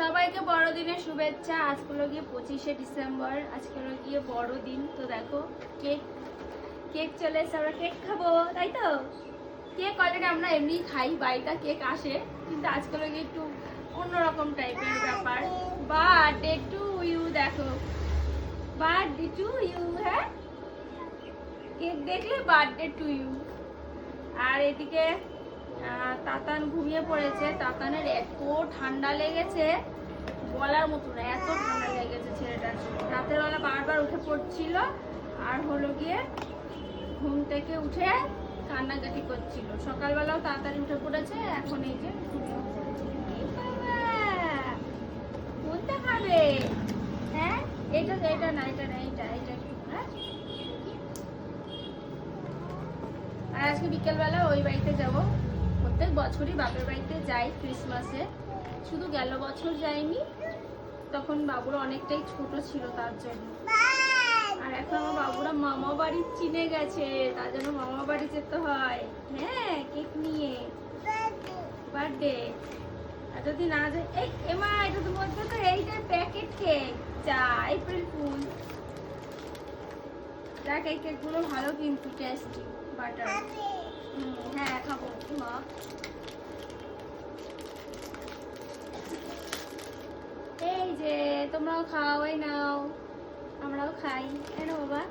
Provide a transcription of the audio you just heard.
সবাইকে বড়দিনের শুভেচ্ছা। আজকে হলো গিয়ে 25শে ডিসেম্বর, আজকে হলো গিয়ে বড়দিন। তো দেখো কেক কেক চলে এসে, আমরা কেক খাবো, তাই তো? কেক অলরেডি আমরা এমনি খাই, বাড়িতে কেক আসে, কিন্তু আজকে হলো গিয়ে একটু অন্যরকম টাইপের ব্যাপার। বার্থডে টু ইউ, দেখো বার্থডে টু ইউ। হ্যাঁ, কেক দেখলে বার্থডে টু ইউ। আর এদিকে তাতান ঘুমিয়ে পড়েছে। তাতানের এত ঠান্ডা লেগেছে বলার মতো না, এত ঠান্ডা লেগেছে ছেলেটার। রাতের বেলা বারবার উঠে পড়ছিল, আর হলো গিয়ে ঘুম থেকে উঠে কান্নাকাটি করছিল। সকালবেলাও তাড়াতাড়ি উঠে পড়েছে, এখন এই যে কোনটা খাবে? হ্যাঁ, এটা এটা না, এটা না, এটা এটা একটু। হ্যাঁ, আর আজকে বিকেলবেলা ওই বাড়িতে যাব। প্রত্যেক বছরই বাপের বাড়িতে যাই ক্রিসমাসে, শুধু গেল বছর যাইনি, তখন বাবুরা অনেকটাই ছোট ছিল তার জন্য। আর এখন আমার বাবুরা মামা বাড়ি চিনে গেছে, তার জন্য মামা বাড়ি যেতে হয়। হ্যাঁ, কেক নিয়ে বার্থডে। আর যদি না যায়, এই এমা এটা তো বলতে তো এইটার প্যাকেট কেক, যা এপ্রিল ফুল। দেখ এই কেকগুলো ভালো কিন্তু টেস্টি, বাটার। হ্যাঁ খাবো মা। এই যে তোমরাও খাও, এই নাও, আমরাও খাই। কেন বাবা?